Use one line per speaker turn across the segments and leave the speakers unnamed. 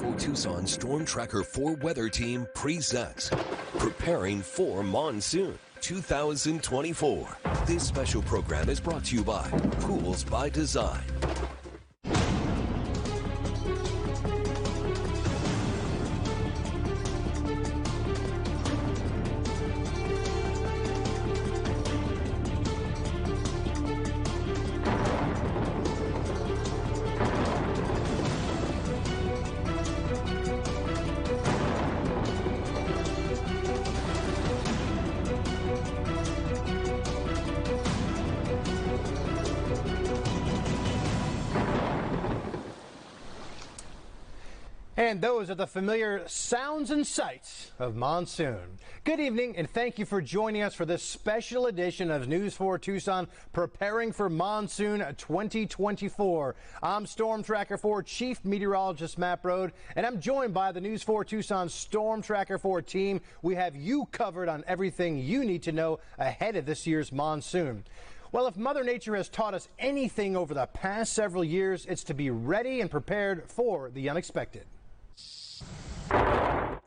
4 Tucson Storm Tracker 4 weather team presents Preparing for Monsoon 2024. This special program is brought to you by Pools by Design.
And those are the familiar sounds and sights of monsoon. Good evening, and thank you for joining us for this special edition of News 4 Tucson, Preparing for Monsoon 2024. I'm Storm Tracker 4 Chief Meteorologist Matt Brode, and I'm joined by the News 4 Tucson Storm Tracker 4 team. We have you covered on everything you need to know ahead of this year's monsoon. Well, if Mother Nature has taught us anything over the past several years, it's to be ready and prepared for the unexpected.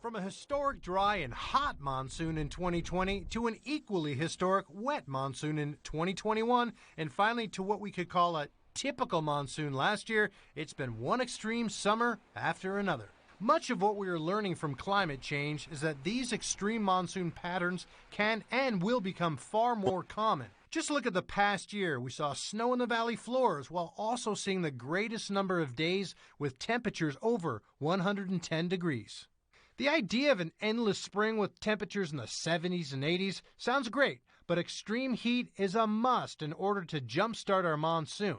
From a historic dry and hot monsoon in 2020 to an equally historic wet monsoon in 2021, and finally to what we could call a typical monsoon last year, it's been one extreme summer after another. Much of what we are learning from climate change is that these extreme monsoon patterns can and will become far more common. Just look at the past year. We saw snow on the valley floors while also seeing the greatest number of days with temperatures over 110 degrees. The idea of an endless spring with temperatures in the 70s and 80s sounds great, but extreme heat is a must in order to jumpstart our monsoon.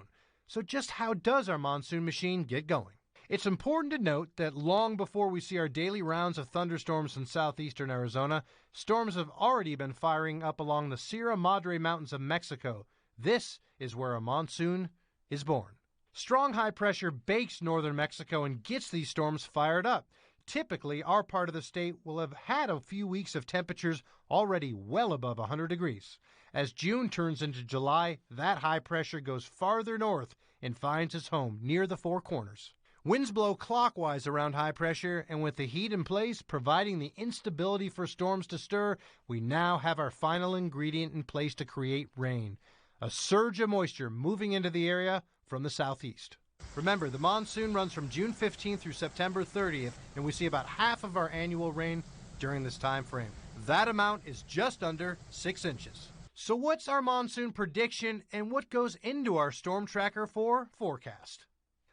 So just how does our monsoon machine get going? It's important to note that long before we see our daily rounds of thunderstorms in southeastern Arizona, storms have already been firing up along the Sierra Madre Mountains of Mexico. This is where a monsoon is born. Strong high pressure bakes northern Mexico and gets these storms fired up. Typically, our part of the state will have had a few weeks of temperatures already well above 100 degrees. As June turns into July, that high pressure goes farther north and finds its home near the Four Corners. Winds blow clockwise around high pressure, and with the heat in place, providing the instability for storms to stir, we now have our final ingredient in place to create rain. A surge of moisture moving into the area from the southeast. Remember, the monsoon runs from June 15th through September 30th, and we see about half of our annual rain during this time frame. That amount is just under 6 inches. So what's our monsoon prediction, and what goes into our Storm Tracker 4 forecast?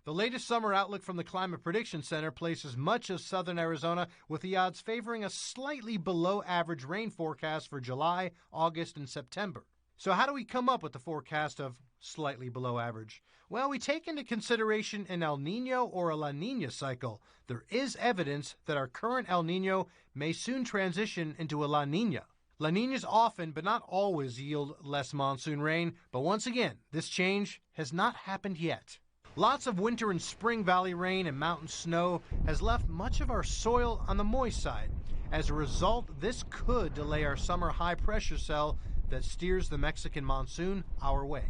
The latest summer outlook from the Climate Prediction Center places much of southern Arizona with the odds favoring a slightly below average rain forecast for July, August, and September. So how do we come up with the forecast of slightly below average? Well, we take into consideration an El Nino or a La Nina cycle. There is evidence that our current El Nino may soon transition into a La Nina. La Ninas often, but not always, yield less monsoon rain, but once again, this change has not happened yet. Lots of winter and spring valley rain and mountain snow has left much of our soil on the moist side. As a result, this could delay our summer high pressure cell that steers the Mexican monsoon our way.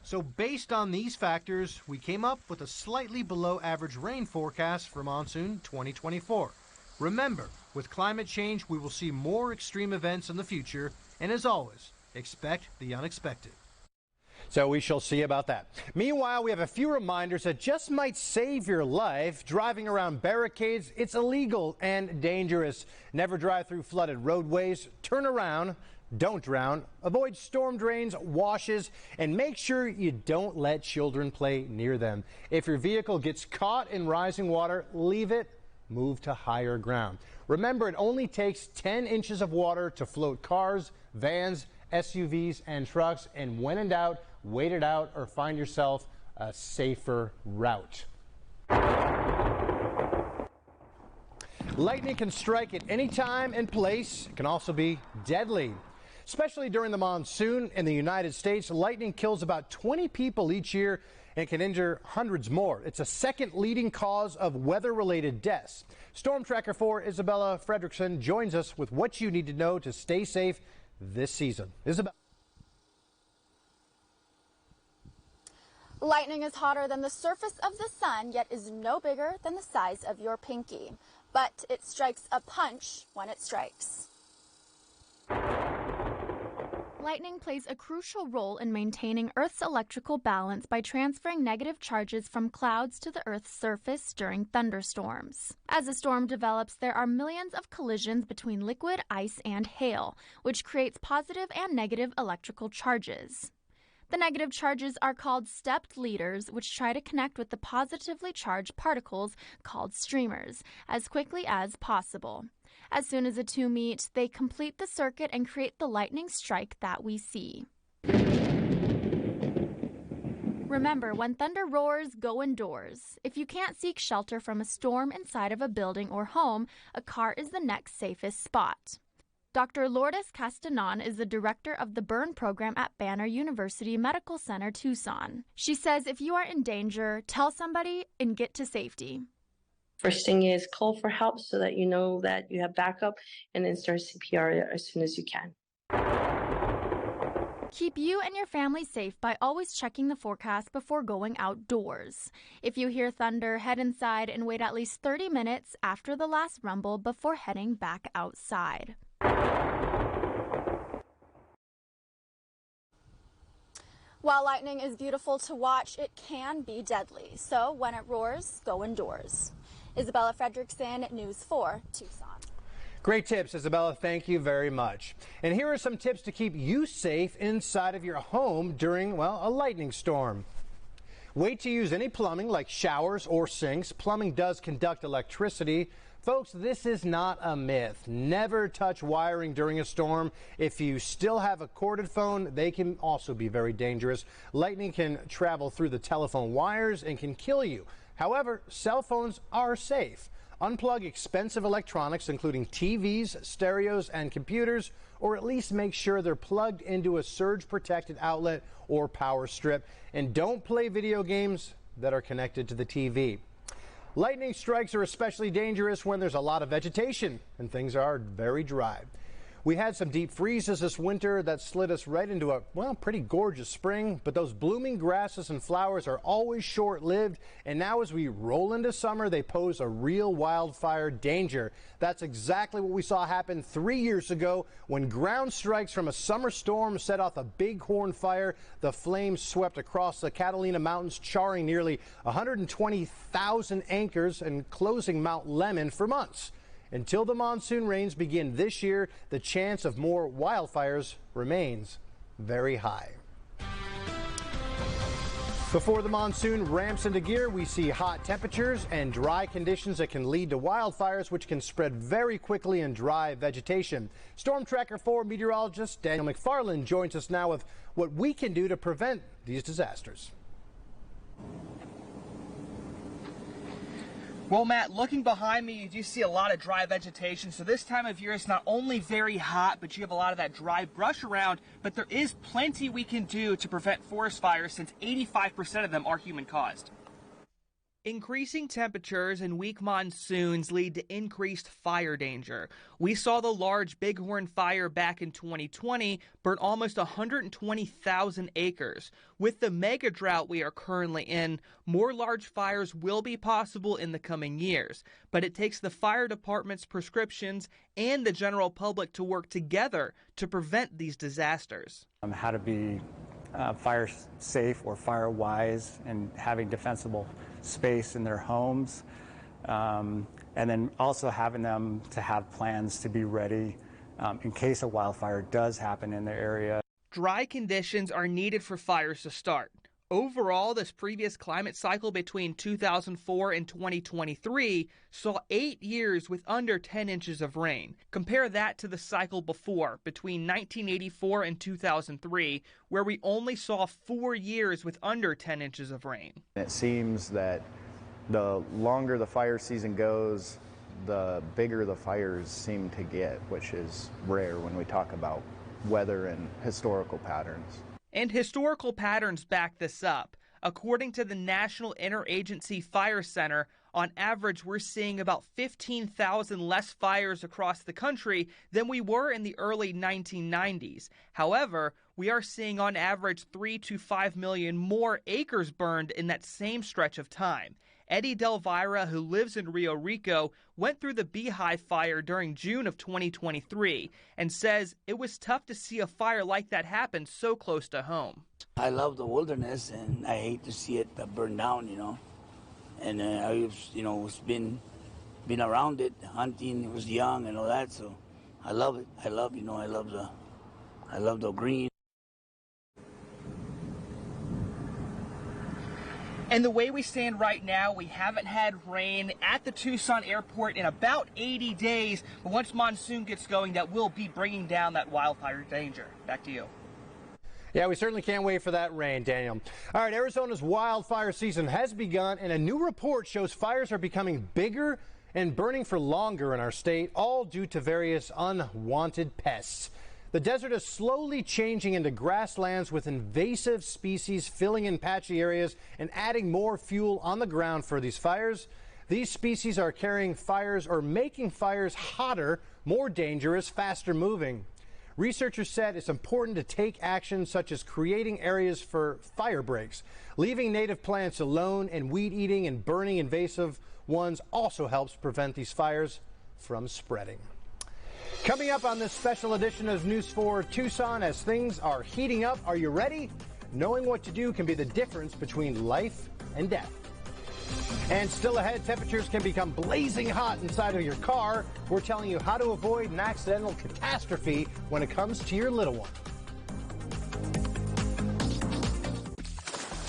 So based on these factors, we came up with a slightly below average rain forecast for monsoon 2024. Remember, with climate change, we will see more extreme events in the future, and as always, expect the unexpected. So we shall see about that. Meanwhile, we have a few reminders that just might save your life. Driving around barricades, it's illegal and dangerous. Never drive through flooded roadways. Turn around. Don't drown. Avoid storm drains, washes, and make sure you don't let children play near them. If your vehicle gets caught in rising water, leave it. Move to higher ground. Remember, it only takes 10 inches of water to float cars, vans, SUVs, and trucks. And when in doubt, wait it out or find yourself a safer route. Lightning can strike at any time and place. It can also be deadly. Especially during the monsoon in the United States, lightning kills about 20 people each year and can injure hundreds more. It's a second leading cause of weather-related deaths. Storm Tracker 4 Isabella Fredrickson joins us with what you need to know to stay safe this season. Isabella.
Lightning is hotter than the surface of the sun, yet is no bigger than the size of your pinky. But it strikes a punch when it strikes. Lightning plays a crucial role in maintaining Earth's electrical balance by transferring negative charges from clouds to the Earth's surface during thunderstorms. As a storm develops, there are millions of collisions between liquid, ice, and hail, which creates positive and negative electrical charges. The negative charges are called stepped leaders, which try to connect with the positively charged particles, called streamers, as quickly as possible. As soon as the two meet, they complete the circuit and create the lightning strike that we see. Remember, when thunder roars, go indoors. If you can't seek shelter from a storm inside of a building or home, a car is the next safest spot. Dr. Lourdes Castanon is the director of the burn program at Banner University Medical Center, Tucson. She says if you are in danger, tell somebody and get to safety.
First thing is call for help so that you know that you have backup, and then start CPR as soon as you can.
Keep you and your family safe by always checking the forecast before going outdoors. If you hear thunder, head inside and wait at least 30 minutes after the last rumble before heading back outside. While lightning is beautiful to watch, it can be deadly. So when it roars, go indoors. Isabella Fredrickson, News 4, Tucson.
Great tips, Isabella. Thank you very much. And here are some tips to keep you safe inside of your home during, well, a lightning storm. Wait to use any plumbing like showers or sinks. Plumbing does conduct electricity. Folks, this is not a myth. Never touch wiring during a storm. If you still have a corded phone, they can also be very dangerous. Lightning can travel through the telephone wires and can kill you. However, cell phones are safe. Unplug expensive electronics, including TVs, stereos, and computers, or at least make sure they're plugged into a surge-protected outlet or power strip. And don't play video games that are connected to the TV. Lightning strikes are especially dangerous when there's a lot of vegetation and things are very dry. We had some deep freezes this winter that slid us right into a, well, pretty gorgeous spring, but those blooming grasses and flowers are always short-lived, and now as we roll into summer, they pose a real wildfire danger. That's exactly what we saw happen 3 years ago when ground strikes from a summer storm set off a bighorn fire. The flames swept across the Catalina Mountains, charring nearly 120,000 acres and closing Mount Lemmon for months. Until the monsoon rains begin this year, the chance of more wildfires remains very high. Before the monsoon ramps into gear, we see hot temperatures and dry conditions that can lead to wildfires, which can spread very quickly in dry vegetation. Storm Tracker 4 meteorologist Daniel McFarland joins us now with what we can do to prevent these disasters.
Well, Matt, looking behind me, you do see a lot of dry vegetation. So this time of year, it's not only very hot, but you have a lot of that dry brush around. But there is plenty we can do to prevent forest fires, since 85% of them are human-caused. Increasing temperatures and weak monsoons lead to increased fire danger. We saw the large Bighorn fire back in 2020 burn almost 120,000 acres. With the mega drought we are currently in, more large fires will be possible in the coming years. But it takes the fire department's prescriptions and the general public to work together to prevent these disasters.
How to be fire safe or fire wise and having defensible space in their homes, and then also having them to have plans to be ready in case a wildfire does happen in their area.
Dry conditions are needed for fires to start. Overall, this previous climate cycle between 2004 and 2023 saw 8 years with under 10 inches of rain. Compare that to the cycle before, between 1984 and 2003, where we only saw 4 years with under 10 inches of rain.
It seems that the longer the fire season goes, the bigger the fires seem to get, which is rare when we talk about weather and historical patterns.
And historical patterns back this up. According to the National Interagency Fire Center, On average, we're seeing about 15,000 less fires across the country than we were in the early 1990s. However, we are seeing on average 3 to 5 million more acres burned in that same stretch of time. Eddie Delvira, who lives in Rio Rico, went through the Beehive fire during June of 2023 and says it was tough to see a fire like that happen so close to home.
I love the wilderness, and I hate to see it burn down, And I've been around it, hunting, was young and all that, so I love it. I love the green.
And the way we stand right now, we haven't had rain at the Tucson airport in about 80 days. But once monsoon gets going, that will be bringing down that wildfire danger. Back to you.
Yeah, we certainly can't wait for that rain, Daniel. All right, Arizona's wildfire season has begun, and a new report shows fires are becoming bigger and burning for longer in our state, all due to various unwanted pests. The desert is slowly changing into grasslands with invasive species filling in patchy areas and adding more fuel on the ground for these fires. These species are carrying fires or making fires hotter, more dangerous, faster moving. Researchers said it's important to take action such as creating areas for fire breaks. Leaving native plants alone and weed eating and burning invasive ones also helps prevent these fires from spreading. Coming up on this special edition of News 4 Tucson, as things are heating up, are you ready? Knowing what to do can be the difference between life and death. And still ahead, temperatures can become blazing hot inside of your car. We're telling you how to avoid an accidental catastrophe when it comes to your little one.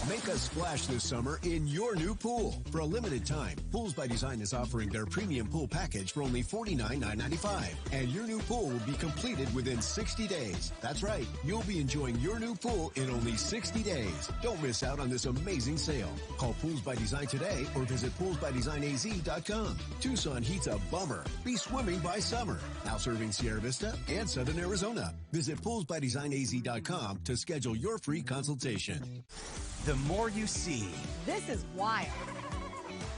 Make a splash this summer in your new pool. For a limited time, Pools by Design is offering their premium pool package for only $49,995. And your new pool will be completed within 60 days. That's right, you'll be enjoying your new pool in only 60 days. Don't miss out on this amazing sale. Call Pools by Design today or visit poolsbydesignaz.com. Tucson heat's a bummer. Be swimming by summer. Now serving Sierra Vista and Southern Arizona. Visit poolsbydesignaz.com to schedule your free consultation.
The more you see,
this is wild.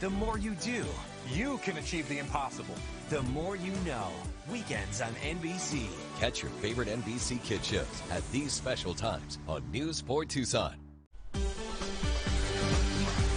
The more you do,
you can achieve the impossible.
The more you know. Weekends on NBC.
Catch your favorite NBC Kids shows at these special times on News 4 Tucson.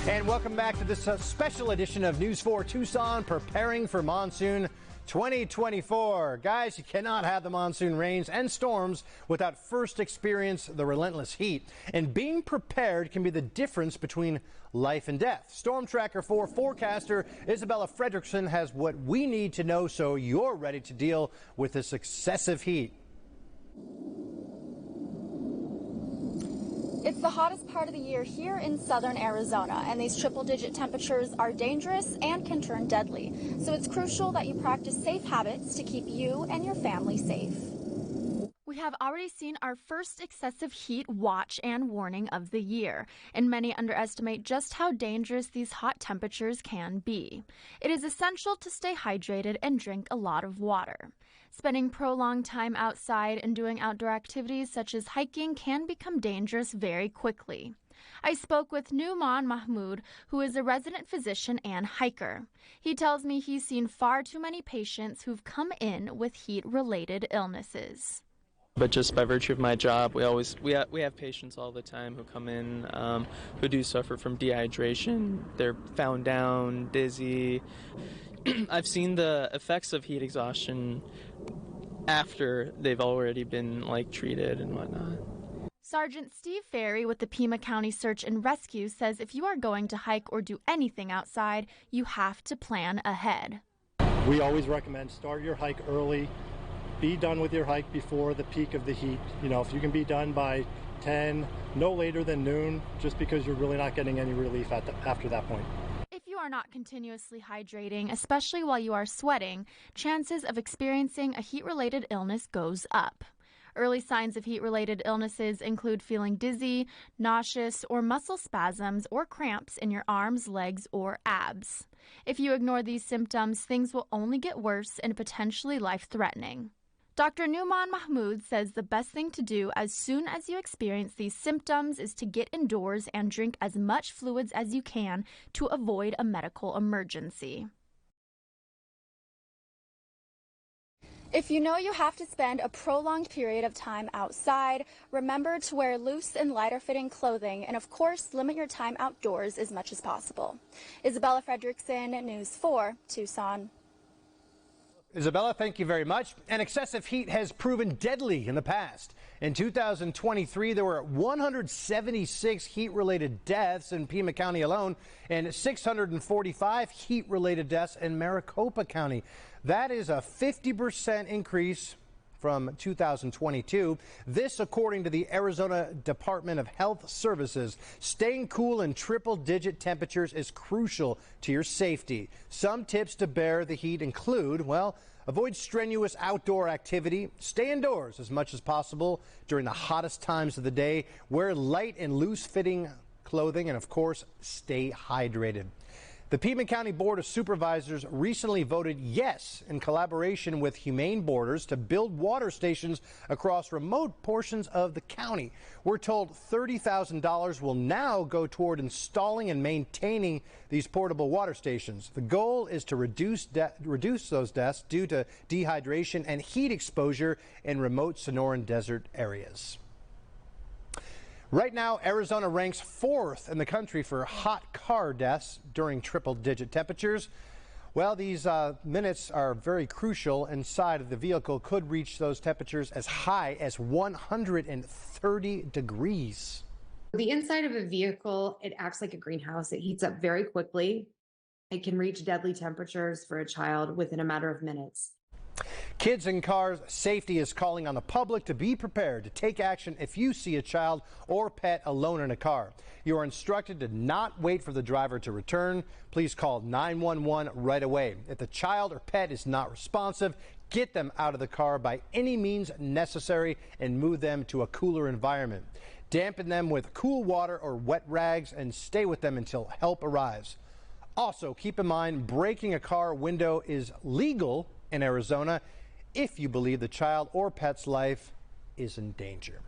And welcome back to this special edition of News 4 Tucson, preparing for monsoon 2024. Guys, you cannot have the monsoon rains and storms without first experience the relentless heat. And being prepared can be the difference between life and death. Storm Tracker 4 forecaster Isabella Fredrickson has what we need to know so you're ready to deal with this excessive heat.
It's the hottest part of the year here in southern Arizona, and these triple-digit temperatures are dangerous and can turn deadly. So it's crucial that you practice safe habits to keep you and your family safe. We have already seen our first excessive heat watch and warning of the year, and many underestimate just how dangerous these hot temperatures can be. It is essential to stay hydrated and drink a lot of water. Spending prolonged time outside and doing outdoor activities such as hiking can become dangerous very quickly. I spoke with Numan Mahmood, who is a resident physician and hiker. He tells me he's seen far too many patients who've come in with heat-related illnesses.
But just by virtue of my job, we have patients all the time who come in who do suffer from dehydration. They're found down, dizzy. I've seen the effects of heat exhaustion after they've already been treated and whatnot.
Sergeant Steve Ferry with the Pima County Search and Rescue says if you are going to hike or do anything outside, you have to plan ahead.
We always recommend start your hike early. Be done with your hike before the peak of the heat. If you can be done by 10, no later than noon, just because you're really not getting any relief after that point.
If you are not continuously hydrating, especially while you are sweating, chances of experiencing a heat-related illness goes up. Early signs of heat-related illnesses include feeling dizzy, nauseous, or muscle spasms or cramps in your arms, legs, or abs. If you ignore these symptoms, things will only get worse and potentially life-threatening. Dr. Numan Mahmood says the best thing to do as soon as you experience these symptoms is to get indoors and drink as much fluids as you can to avoid a medical emergency. If you know you have to spend a prolonged period of time outside, remember to wear loose and lighter fitting clothing and, of course, limit your time outdoors as much as possible. Isabella Fredrickson, News 4, Tucson.
Isabella, thank you very much. And excessive heat has proven deadly in the past. In 2023, there were 176 heat-related deaths in Pima County alone and 645 heat-related deaths in Maricopa County. That is a 50% increase from 2022. This, according to the Arizona Department of Health Services. Staying cool in triple-digit temperatures is crucial to your safety. Some tips to bear the heat include, well, avoid strenuous outdoor activity. Stay indoors as much as possible during the hottest times of the day. Wear light and loose-fitting clothing, and, of course, stay hydrated. The Pima County Board of Supervisors recently voted yes in collaboration with Humane Borders to build water stations across remote portions of the county. We're told $30,000 will now go toward installing and maintaining these portable water stations. The goal is to reduce those deaths due to dehydration and heat exposure in remote Sonoran Desert areas. Right now, Arizona ranks 4th in the country for hot car deaths during triple-digit temperatures. Well, these minutes are very crucial. Inside of the vehicle could reach those temperatures as high as 130 degrees.
The inside of a vehicle, it acts like a greenhouse. It heats up very quickly. It can reach deadly temperatures for a child within a matter of minutes.
Kids in cars, safety is calling on the public to be prepared to take action if you see a child or pet alone in a car. You are instructed to not wait for the driver to return. Please call 911 right away. If the child or pet is not responsive, get them out of the car by any means necessary and move them to a cooler environment. Dampen them with cool water or wet rags and stay with them until help arrives. Also, keep in mind, breaking a car window is legal in Arizona if you believe the child or pet's life is in danger.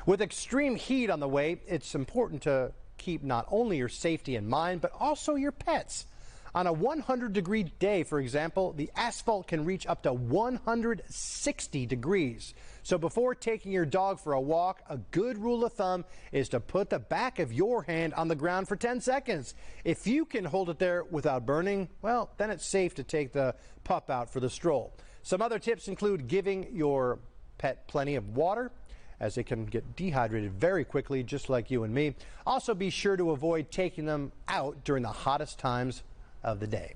With extreme heat on the way, it's important to keep not only your safety in mind, but also your pets. On a 100-degree day, for example, the asphalt can reach up to 160 degrees. So before taking your dog for a walk, a good rule of thumb is to put the back of your hand on the ground for 10 seconds. If you can hold it there without burning, well, then it's safe to take the pup out for the stroll. Some other tips include giving your pet plenty of water, as they can get dehydrated very quickly, just like you and me. Also, be sure to avoid taking them out during the hottest times of the day.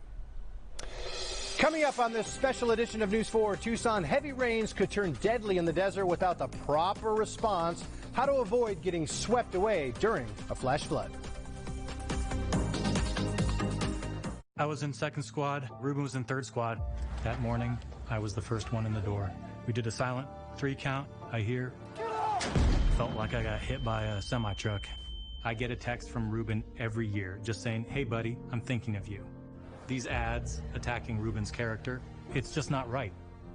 Coming up on this special edition of News 4 Tucson, heavy rains could turn deadly in the desert without the proper response. How to avoid getting swept away during a flash flood.
I was in second squad. Ruben was in third squad. That morning, I was the first one in the door. We did a silent 3 count. I hear. Felt like I got hit by a semi-truck. I get a text from Ruben every year just saying, "Hey buddy, I'm thinking of you." These ads attacking Ruben's character, it's just not right.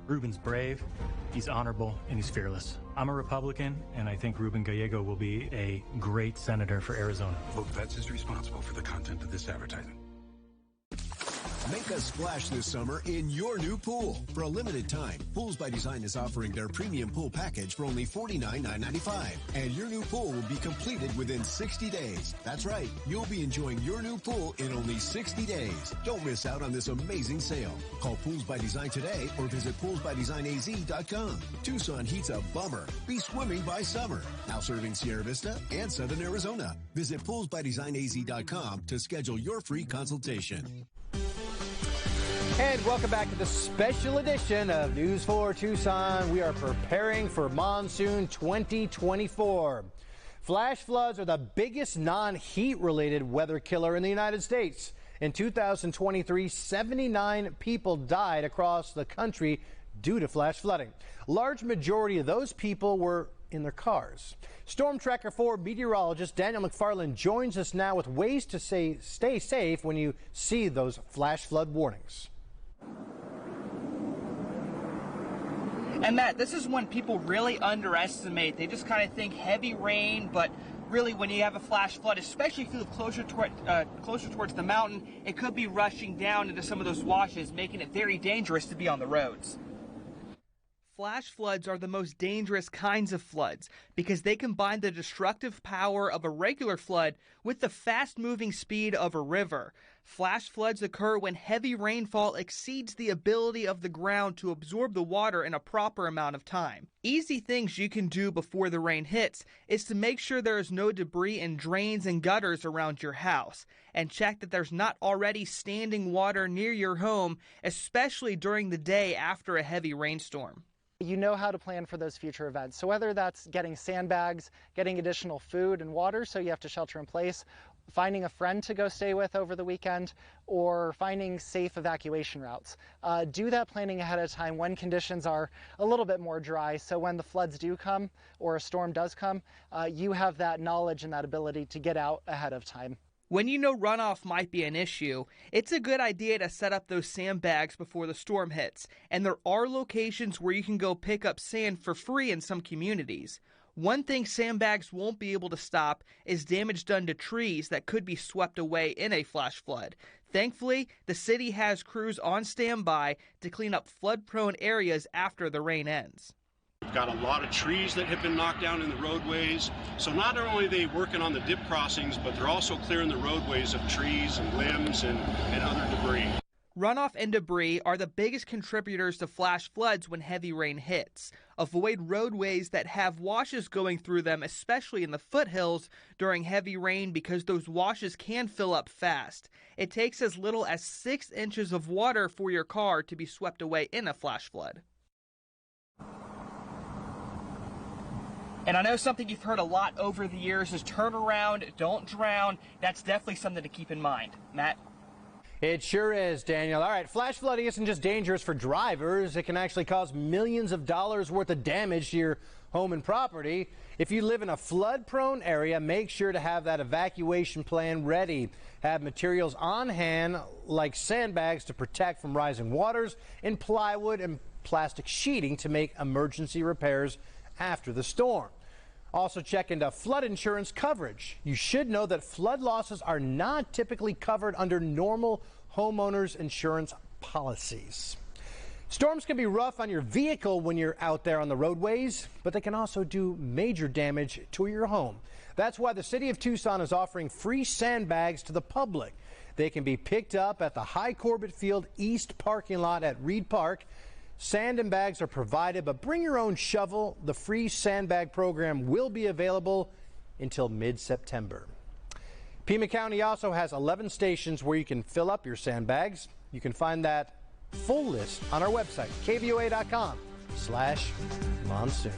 Ruben's brave, he's honorable, and he's fearless. I'm a Republican, and I think Ruben Gallego will be a great senator for Arizona.
Vote Vets is responsible for the content of this advertising.
Make a splash this summer in your new pool. For a limited time, Pools by Design is offering their premium pool package for only $49,995. And your new pool will be completed within 60 days. That's right, you'll be enjoying your new pool in only 60 days. Don't miss out on this amazing sale. Call Pools by Design today or visit poolsbydesignaz.com. Tucson heat's a bummer. Be swimming by summer. Now serving Sierra Vista and Southern Arizona. Visit poolsbydesignaz.com to schedule your free consultation.
And welcome back to the special edition of News 4 Tucson. We are preparing for Monsoon 2024. Flash floods are the biggest non-heat related weather killer in the United States. In 2023, 79 people died across the country due to flash flooding. Large majority of those people were in their cars. Storm Tracker 4 meteorologist Daniel McFarland joins us now with ways to stay safe when you see those flash flood warnings.
And Matt, this is one people really underestimate. They just kind of think heavy rain, but really when you have a flash flood, especially if you live closer towards the mountain, it could be rushing down into some of those washes, making it very dangerous to be on the roads. Flash floods are the most dangerous kinds of floods because they combine the destructive power of a regular flood with the fast-moving speed of a river. Flash floods occur when heavy rainfall exceeds the ability of the ground to absorb the water in a proper amount of time. Easy things you can do before the rain hits is to make sure there is no debris in drains and gutters around your house, and check that there's not already standing water near your home, especially during the day after a heavy rainstorm.
You know how to plan for those future events. So whether that's getting sandbags, getting additional food and water so you have to shelter in place, finding a friend to go stay with over the weekend, or finding safe evacuation routes. Do that planning ahead of time when conditions are a little bit more dry, so when the floods do come or a storm does come, you have that knowledge and that ability to get out ahead of time.
When you know runoff might be an issue, it's a good idea to set up those sandbags before the storm hits, and there are locations where you can go pick up sand for free in some communities. One thing sandbags won't be able to stop is damage done to trees that could be swept away in a flash flood. Thankfully, the city has crews on standby to clean up flood-prone areas after the rain ends.
We've got a lot of trees that have been knocked down in the roadways. So not only are they working on the dip crossings, but they're also clearing the roadways of trees and limbs and other debris.
Runoff and debris are the biggest contributors to flash floods when heavy rain hits. Avoid roadways that have washes going through them, especially in the foothills during heavy rain, because those washes can fill up fast. It takes as little as 6 inches of water for your car to be swept away in a flash flood. And I know something you've heard a lot over the years is turn around, don't drown. That's definitely something to keep in mind. Matt?
It sure is, Daniel. All right, flash flooding isn't just dangerous for drivers. It can actually cause millions of dollars worth of damage to your home and property. If you live in a flood-prone area, make sure to have that evacuation plan ready. Have materials on hand like sandbags to protect from rising waters and plywood and plastic sheeting to make emergency repairs after the storm. Also check into flood insurance coverage. You should know that flood losses are not typically covered under normal homeowners insurance policies. Storms can be rough on your vehicle when you're out there on the roadways, but they can also do major damage to your home. That's why the city of Tucson is offering free sandbags to the public. They can be picked up at the High Corbett Field East parking lot at Reed Park. Sand and bags are provided, but bring your own shovel. The free sandbag program will be available until mid-September. Pima County also has 11 stations where you can fill up your sandbags. You can find that full list on our website, kvoa.com/monsoon.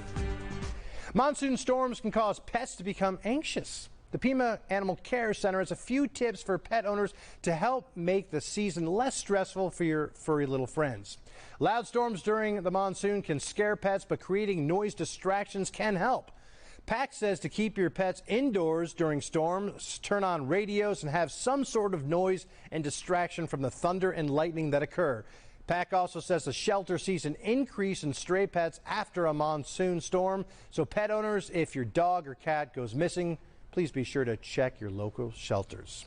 Monsoon storms can cause pets to become anxious. The Pima Animal Care Center has a few tips for pet owners to help make the season less stressful for your furry little friends. Loud storms during the monsoon can scare pets, but creating noise distractions can help. PAC says to keep your pets indoors during storms, turn on radios and have some sort of noise and distraction from the thunder and lightning that occur. PAC also says the shelter sees an increase in stray pets after a monsoon storm. So pet owners, if your dog or cat goes missing, please be sure to check your local shelters.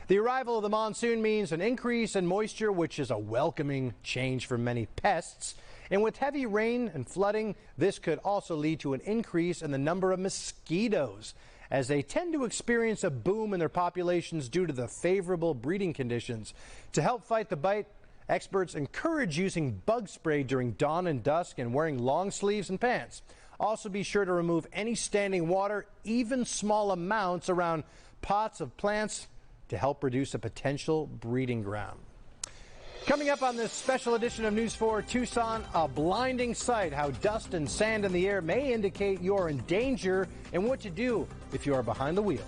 The arrival of the monsoon means an increase in moisture, which is a welcoming change for many pests. And with heavy rain and flooding, this could also lead to an increase in the number of mosquitoes, as they tend to experience a boom in their populations due to the favorable breeding conditions. To help fight the bite, experts encourage using bug spray during dawn and dusk and wearing long sleeves and pants. Also be sure to remove any standing water, even small amounts, around pots of plants to help reduce a potential breeding ground. Coming up on this special edition of News 4 Tucson, a blinding sight, how dust and sand in the air may indicate you're in danger and what to do if you are behind the wheel.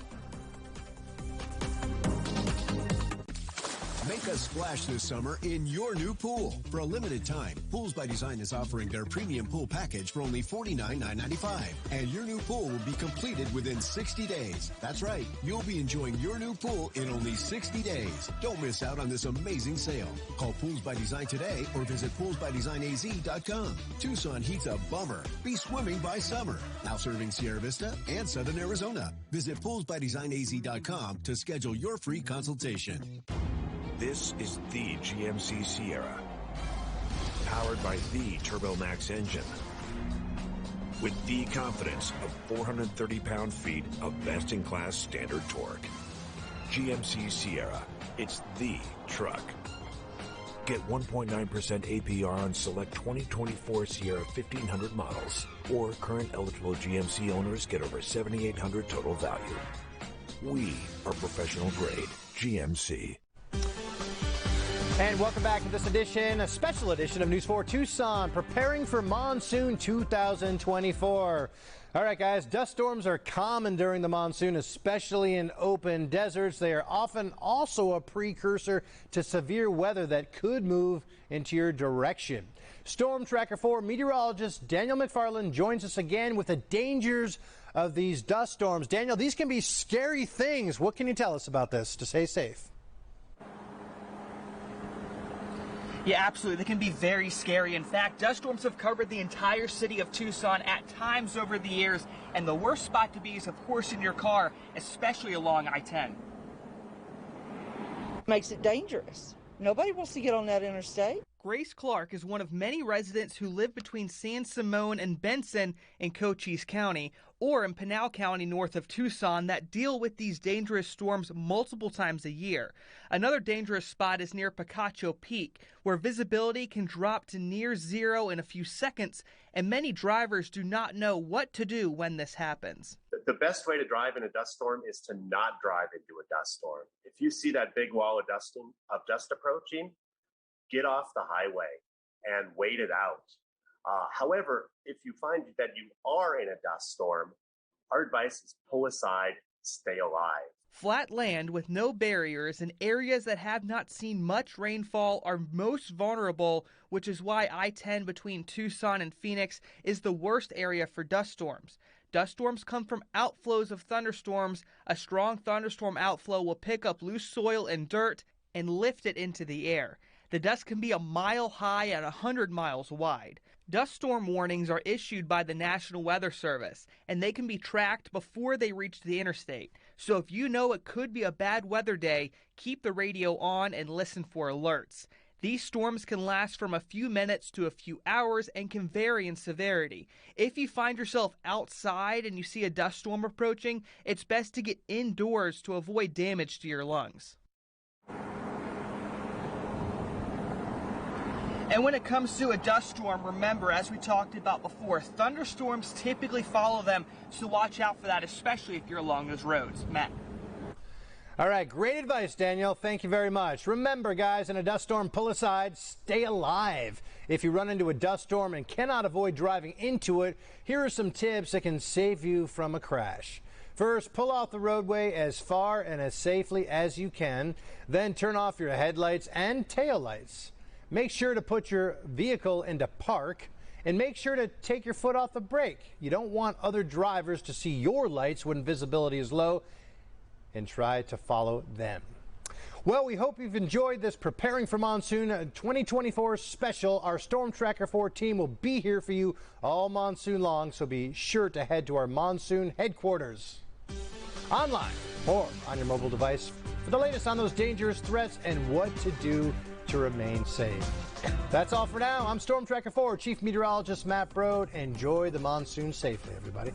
Make a splash this summer in your new pool. For a limited time, Pools by Design is offering their premium pool package for only $49,995. And your new pool will be completed within 60 days. That's right. You'll be enjoying your new pool in only 60 days. Don't miss out on this amazing sale. Call Pools by Design today or visit poolsbydesignaz.com. Tucson heat's a bummer. Be swimming by summer. Now serving Sierra Vista and Southern Arizona. Visit poolsbydesignaz.com to schedule your free consultation.
This is the GMC Sierra, powered by the TurboMax engine, with the confidence of 430 pound-feet of best-in-class standard torque. GMC Sierra, it's the truck. Get 1.9% APR on select 2024 Sierra 1500 models, or current eligible GMC owners get over $7,800 total value. We are professional grade GMC.
And welcome back to this edition, a special edition of News 4 Tucson, preparing for Monsoon 2024. All right, guys, dust storms are common during the monsoon, especially in open deserts. They are often also a precursor to severe weather that could move into your direction. Storm Tracker 4 meteorologist Daniel McFarland joins us again with the dangers of these dust storms. Daniel, these can be scary things. What can you tell us about this to stay safe?
Yeah, absolutely. They can be very scary. In fact, dust storms have covered the entire city of Tucson at times over the years, and the worst spot to be is, of course, in your car, especially along I-10.
Makes it dangerous. Nobody wants to get on that interstate.
Grace Clark is one of many residents who live between San Simon and Benson in Cochise County, or in Pinal County north of Tucson, that deal with these dangerous storms multiple times a year. Another dangerous spot is near Picacho Peak, where visibility can drop to near zero in a few seconds, and many drivers do not know what to do when this happens.
The best way to drive in a dust storm is to not drive into a dust storm. If you see that big wall of dust approaching, get off the highway and wait it out. However, if you find that you are in a dust storm, our advice is pull aside, stay alive.
Flat land with no barriers and areas that have not seen much rainfall are most vulnerable, which is why I-10 between Tucson and Phoenix is the worst area for dust storms. Dust storms come from outflows of thunderstorms. A strong thunderstorm outflow will pick up loose soil and dirt and lift it into the air. The dust can be a mile high and 100 miles wide. Dust storm warnings are issued by the National Weather Service, and they can be tracked before they reach the interstate. So if you know it could be a bad weather day, keep the radio on and listen for alerts. These storms can last from a few minutes to a few hours and can vary in severity. If you find yourself outside and you see a dust storm approaching, it's best to get indoors to avoid damage to your lungs. And when it comes to a dust storm, remember, as we talked about before, thunderstorms typically follow them, so watch out for that, especially if you're along those roads. Matt.
All right, great advice, Daniel. Thank you very much. Remember, guys, in a dust storm, pull aside, stay alive. If you run into a dust storm and cannot avoid driving into it, here are some tips that can save you from a crash. First, pull off the roadway as far and as safely as you can. Then turn off your headlights and taillights. Make sure to put your vehicle into park, and make sure to take your foot off the brake. You don't want other drivers to see your lights when visibility is low, and try to follow them. Well, we hope you've enjoyed this Preparing for Monsoon 2024 special. Our Storm Tracker 4 team will be here for you all monsoon long, so be sure to head to our monsoon headquarters online or on your mobile device for the latest on those dangerous threats and what to do to remain safe. That's all for now. I'm Storm Tracker 4 Chief Meteorologist Matt Brode. Enjoy the monsoon safely, everybody.